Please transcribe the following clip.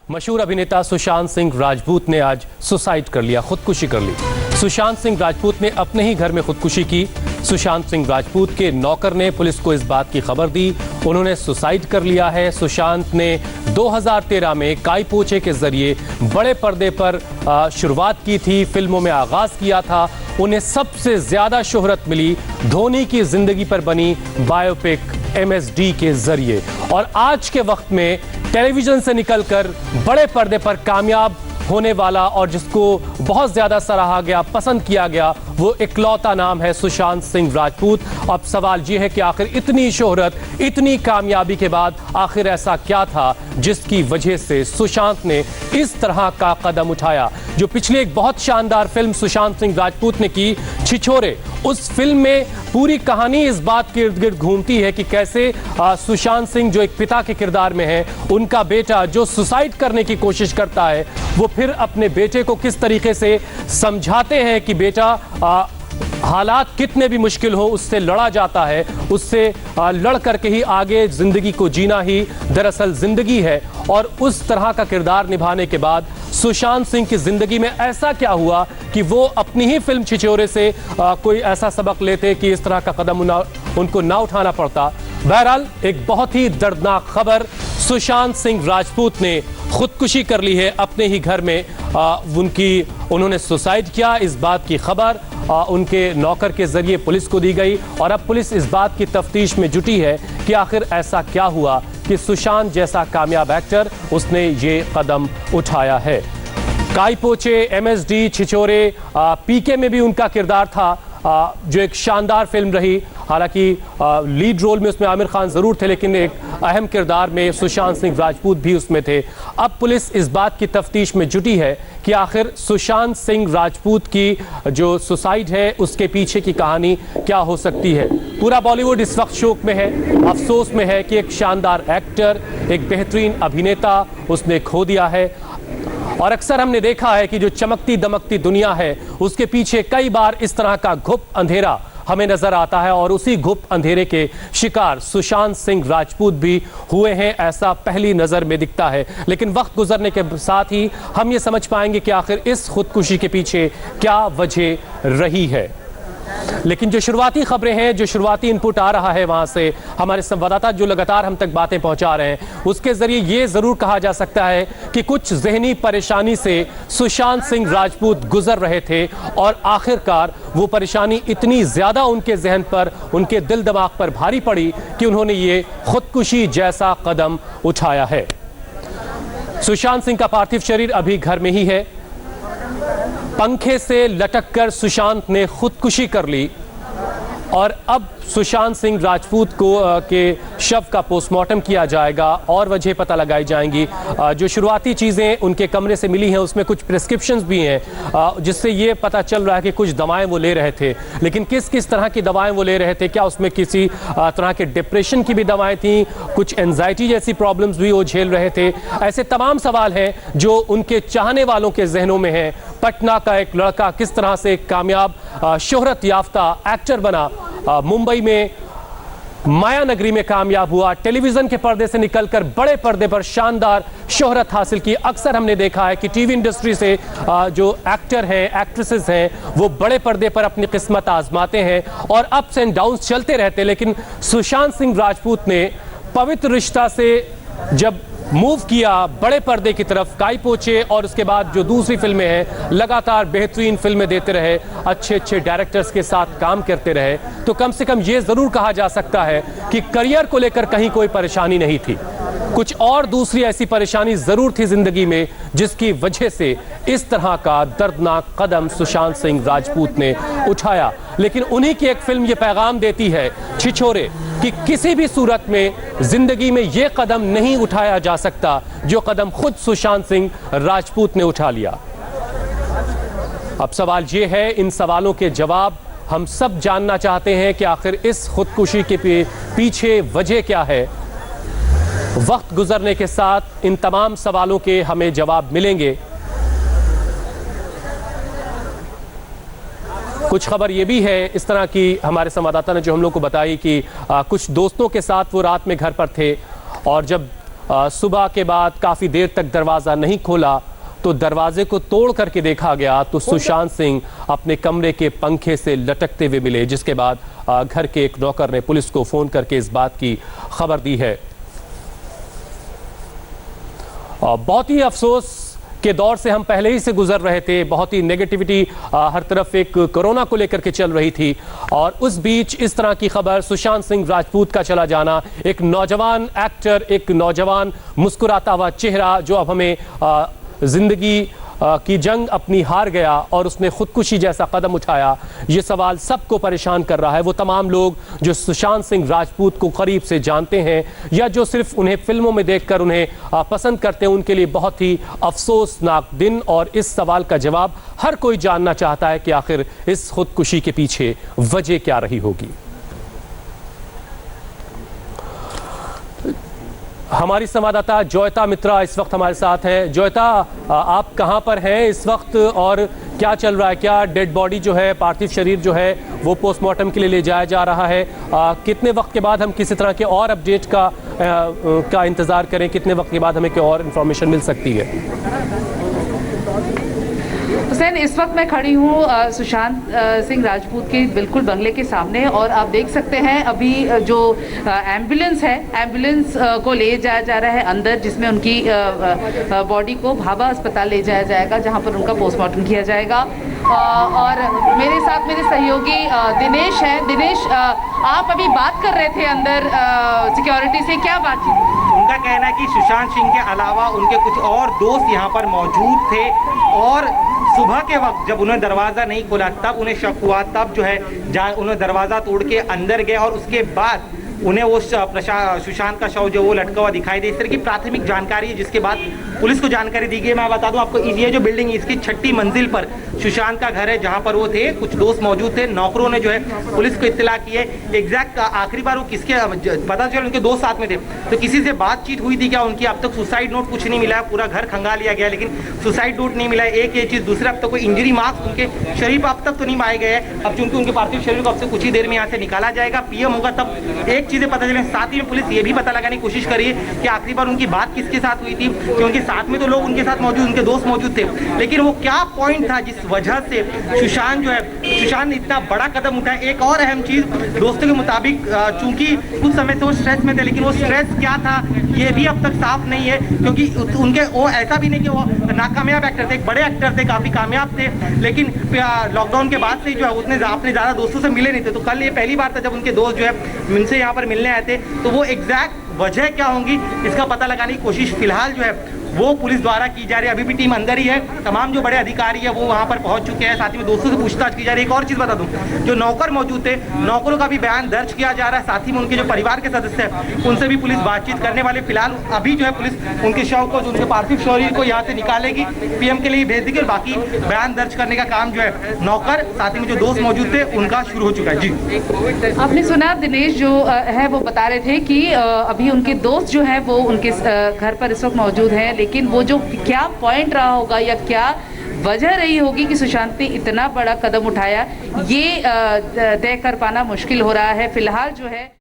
मशहूर अभिनेता सुशांत सिंह राजपूत ने आज सुसाइड कर लिया, खुदकुशी कर ली। सुशांत सिंह राजपूत ने अपने ही घर में खुदकुशी की। सुशांत सिंह राजपूत के नौकर ने पुलिस को इस बात की खबर दी, उन्होंने सुसाइड कर लिया है। सुशांत ने 2013 में काई पोचे के जरिए बड़े पर्दे पर शुरुआत की थी, फिल्मों में आगाज किया था। उन्हें सबसे ज्यादा शोहरत मिली धोनी की जिंदगी पर बनी बायोपिक MSD के जरिए, और आज के वक्त में टेलीविजन से निकलकर बड़े पर्दे पर कामयाब होने वाला और जिसको बहुत ज्यादा सराहा गया, पसंद किया गया, वो इकलौता नाम है सुशांत सिंह राजपूत। अब सवाल ये है कि आखिर इतनी शोहरत, इतनी कामयाबी के बाद आखिर ऐसा क्या था जिसकी वजह से सुशांत ने इस तरह का कदम उठाया। जो पिछले एक बहुत शानदार फिल्म सुशांत सिंह राजपूत ने की, छिछोरे, उस फिल्म में पूरी कहानी इस बात के इर्द गिर्द घूमती है कि कैसे सुशांत सिंह जो एक पिता के किरदार में है, उनका बेटा जो सुसाइड करने की कोशिश करता है, वो फिर अपने बेटे को किस तरीके से समझाते हैं कि बेटा हालात कितने भी मुश्किल हो उससे लड़ा जाता है, उससे लड़ करके ही आगे जिंदगी को जीना ही दरअसल जिंदगी है। और उस तरह का किरदार निभाने के बाद सुशांत सिंह की जिंदगी में ऐसा क्या हुआ कि वो अपनी ही फिल्म छिछोरे से कोई ऐसा सबक लेते कि इस तरह का कदम उनको ना उठाना पड़ता। बहरहाल एक बहुत ही दर्दनाक खबर, सुशांत सिंह राजपूत ने खुदकुशी कर ली है अपने ही घर में। उन्होंने सुसाइड किया, इस बात की खबर उनके नौकर के जरिए पुलिस को दी गई, और अब पुलिस इस बात की तफ्तीश में जुटी है कि आखिर ऐसा क्या हुआ कि सुशांत जैसा कामयाब एक्टर उसने ये कदम उठाया है। काई पोचे, MSD, छिछोरे, PK में भी उनका किरदार था, जो एक शानदार फिल्म रही। हालांकि लीड रोल में उसमें आमिर खान जरूर थे, लेकिन एक अहम किरदार में सुशांत सिंह राजपूत भी उसमें थे। अब पुलिस इस बात की तफ्तीश में जुटी है कि आखिर सुशांत सिंह राजपूत की जो सुसाइड है उसके पीछे की कहानी क्या हो सकती है। पूरा बॉलीवुड इस वक्त शोक में है, अफसोस में है कि एक शानदार एक्टर, एक बेहतरीन अभिनेता उसने खो दिया है। और अक्सर हमने देखा है कि जो चमकती दमकती दुनिया है उसके पीछे कई बार इस तरह का घुप अंधेरा हमें नजर आता है, और उसी घुप अंधेरे के शिकार सुशांत सिंह राजपूत भी हुए हैं, ऐसा पहली नजर में दिखता है। लेकिन वक्त गुजरने के साथ ही हम ये समझ पाएंगे कि आखिर इस खुदकुशी के पीछे क्या वजह रही है। लेकिन जो शुरुआती खबरें हैं, जो शुरुआती इनपुट आ रहा है वहां से हमारे संवाददाता जो लगातार हम तक बातें पहुंचा रहे हैं, उसके जरिए ये जरूर कहा जा सकता है कि कुछ ज़हनी परेशानी से सुशांत सिंह राजपूत गुजर रहे थे, और आखिरकार वो परेशानी इतनी ज्यादा उनके जहन पर, उनके दिल दिमाग पर भारी पड़ी कि उन्होंने ये खुदकुशी जैसा कदम उठाया है। सुशांत सिंह का पार्थिव शरीर अभी घर में ही है। पंखे से लटककर सुशांत ने खुदकुशी कर ली, और अब सुशांत सिंह राजपूत को के शव का पोस्टमार्टम किया जाएगा और वजह पता लगाई जाएंगी। जो शुरुआती चीज़ें उनके कमरे से मिली हैं उसमें कुछ प्रिस्क्रिप्शंस भी हैं, जिससे ये पता चल रहा है कि कुछ दवाएं वो ले रहे थे। लेकिन किस किस तरह की दवाएं वो ले रहे थे, क्या उसमें किसी तरह के डिप्रेशन की भी दवाएं थी, कुछ एंजाइटी जैसी प्रॉब्लम्स भी वो झेल रहे थे, ऐसे तमाम सवाल हैं जो उनके चाहने वालों के जहनों में हैं। पटना का एक लड़का किस तरह से कामयाब शोहरत याफ्ता एक्टर बना, मुंबई में माया नगरी में कामयाब हुआ, टेलीविजन के पर्दे से निकलकर बड़े पर्दे पर शानदार शोहरत हासिल की। अक्सर हमने देखा है कि टीवी इंडस्ट्री से जो एक्टर हैं, एक्ट्रेसेस हैं, वो बड़े पर्दे पर अपनी किस्मत आजमाते हैं और अप्स एंड डाउन्स चलते रहते। लेकिन सुशांत सिंह राजपूत ने पवित्र रिश्ता से जब मूव किया बड़े पर्दे की तरफ, काई पोचे और उसके बाद जो दूसरी फिल्में हैं, लगातार बेहतरीन फिल्में देते रहे, अच्छे अच्छे डायरेक्टर्स के साथ काम करते रहे, तो कम से कम ये जरूर कहा जा सकता है कि करियर को लेकर कहीं कोई परेशानी नहीं थी। कुछ और दूसरी ऐसी परेशानी जरूर थी जिंदगी में जिसकी वजह से इस तरह का दर्दनाक कदम सुशांत सिंह राजपूत ने उठाया। लेकिन उन्हीं की एक फिल्म ये पैगाम देती है, छिछोरे, कि किसी भी सूरत में जिंदगी में यह कदम नहीं उठाया जा सकता जो कदम खुद सुशांत सिंह राजपूत ने उठा लिया। अब सवाल ये है, इन सवालों के जवाब हम सब जानना चाहते हैं कि आखिर इस खुदकुशी के पीछे वजह क्या है। वक्त गुजरने के साथ इन तमाम सवालों के हमें जवाब मिलेंगे। कुछ खबर ये भी है इस तरह की, हमारे संवाददाता ने जो हम लोग को बताई कि कुछ दोस्तों के साथ वो रात में घर पर थे, और जब सुबह के बाद काफ़ी देर तक दरवाज़ा नहीं खोला तो दरवाजे को तोड़ करके देखा गया तो सुशांत सिंह अपने कमरे के पंखे से लटकते हुए मिले, जिसके बाद घर के एक नौकर ने पुलिस को फ़ोन करके इस बात की खबर दी है। बहुत ही अफसोस के दौर से हम पहले ही से गुजर रहे थे। बहुत ही नेगेटिविटी हर तरफ एक कोरोना को लेकर के चल रही थी और उस बीच इस तरह की खबर, सुशांत सिंह राजपूत का चला जाना, एक नौजवान एक्टर, एक नौजवान मुस्कुराता हुआ चेहरा जो अब हमें जिंदगी की जंग अपनी हार गया और उसने खुदकुशी जैसा कदम उठाया, ये सवाल सबको परेशान कर रहा है। वो तमाम लोग जो सुशांत सिंह राजपूत को करीब से जानते हैं या जो सिर्फ उन्हें फिल्मों में देखकर उन्हें पसंद करते हैं, उनके लिए बहुत ही अफसोसनाक दिन। और इस सवाल का जवाब हर कोई जानना चाहता है कि आखिर इस खुदकुशी के पीछे वजह क्या रही होगी। हमारी संवाददाता जॉयता मित्रा इस वक्त हमारे साथ हैं। जॉयता, आप कहां पर हैं इस वक्त और क्या चल रहा है? क्या डेड बॉडी जो है, पार्थिव शरीर जो है, वो पोस्टमार्टम के लिए ले जाया जा रहा है? कितने वक्त के बाद हम किसी तरह के और अपडेट का इंतज़ार करें? कितने वक्त के बाद हमें कोई और इन्फॉर्मेशन मिल सकती है? हुसैन, इस वक्त मैं खड़ी हूँ सुशांत सिंह राजपूत के बिल्कुल बंगले के सामने और आप देख सकते हैं अभी जो एम्बुलेंस है, एम्बुलेंस को ले जाया जा रहा है अंदर, जिसमें उनकी बॉडी को भाभा अस्पताल ले जाया जाएगा जहां पर उनका पोस्टमार्टम किया जाएगा। और मेरे साथ मेरे सहयोगी दिनेश है। दिनेश, आप अभी बात कर रहे थे अंदर सिक्योरिटी से, क्या बातचीत? उनका कहना है कि सुशांत सिंह के अलावा उनके कुछ और दोस्त यहाँ पर मौजूद थे और सुबह के वक्त जब उन्होंने दरवाज़ा नहीं खोला तब उन्हें शक हुआ, तब जो है उन्होंने दरवाज़ा तोड़ के अंदर गए और उसके बाद उन्हें वो सुशांत का शव जो वो लटका हुआ दिखाई दे। इस तरह की प्राथमिक जानकारी है जिसके बाद पुलिस को जानकारी दी गई। मैं बता दूं आपको, ये जो बिल्डिंग है इसकी 6ठी मंजिल पर सुशांत का घर है जहां पर वो थे, कुछ दोस्त मौजूद थे। नौकरों ने जो है पुलिस को इत्तला की है। एग्जैक्ट आखिरी बार वो किसके पता चला, उनके दोस्त साथ में थे तो किसी से बातचीत हुई थी क्या उनकी? अब तक सुसाइड नोट कुछ नहीं मिला है, पूरा घर खंगा लिया गया लेकिन सुसाइड नोट नहीं मिला है। एक ये चीज़, दूसरा अब तक कोई इंजरी मार्क्स उनके शरीर पर अब तक तो नहीं पाए गए हैं। अब चूंकि उनके पार्थिव शरीर को अब से कुछ ही देर में यहाँ से निकाला जाएगा, पीएम होगा तब एक चीज़ें पता चले। साथ ही में पुलिस ये भी पता लगाने की कोशिश करी है कि आखिरी बार उनकी बात किसके साथ हुई थी, क्योंकि साथ में तो लोग उनके साथ मौजूद, उनके दोस्त मौजूद थे, लेकिन वो क्या पॉइंट था जिस वजह से सुशांत ने इतना बड़ा कदम उठाया। एक और अहम चीज, दोस्तों के मुताबिक चूंकि कुछ समय से वो स्ट्रेस में थे, लेकिन वो स्ट्रेस क्या था ये भी अब तक साफ नहीं है, क्योंकि उनके वो ऐसा भी नहीं कि वो नाकामयाब एक्टर थे, एक बड़े एक्टर थे, काफी कामयाब थे, लेकिन लॉकडाउन के बाद से जो है उतने अपने ज्यादा दोस्तों से मिले नहीं थे। तो कल ये पहली बार था जब उनके दोस्त जो है उनसे यहाँ पर मिलने आए थे, तो वो एग्जैक्ट वजह क्या होंगी इसका पता लगाने की कोशिश फिलहाल जो है वो पुलिस द्वारा की जा रही है। अभी भी टीम अंदर ही है, तमाम जो बड़े अधिकारी है वो वहाँ पर पहुँच चुके हैं, साथ ही में दोस्तों से पूछताछ की जा रही है। एक और चीज़ बता दूं, जो नौकर मौजूद थे, नौकरों का भी बयान दर्ज किया जा रहा है, साथ ही में उनके जो परिवार के सदस्य हैं उनसे भी पुलिस बातचीत करने वाले। फिलहाल अभी जो है पुलिस उनके शव को, जो उनके पार्थिव शरीर को यहाँ से निकालेगी, पीएम के लिए भेज देगी और बाकी बयान दर्ज करने का काम जो है नौकर साथ ही में जो दोस्त मौजूद थे उनका शुरू हो चुका है। जी, आपने सुना दिनेश जो है वो बता रहे थे कि अभी उनके दोस्त जो है वो उनके घर पर इस वक्त मौजूद हैं, लेकिन वो जो क्या पॉइंट रहा होगा या क्या वजह रही होगी कि सुशांत ने इतना बड़ा कदम उठाया, ये तय कर पाना मुश्किल हो रहा है। फिलहाल जो है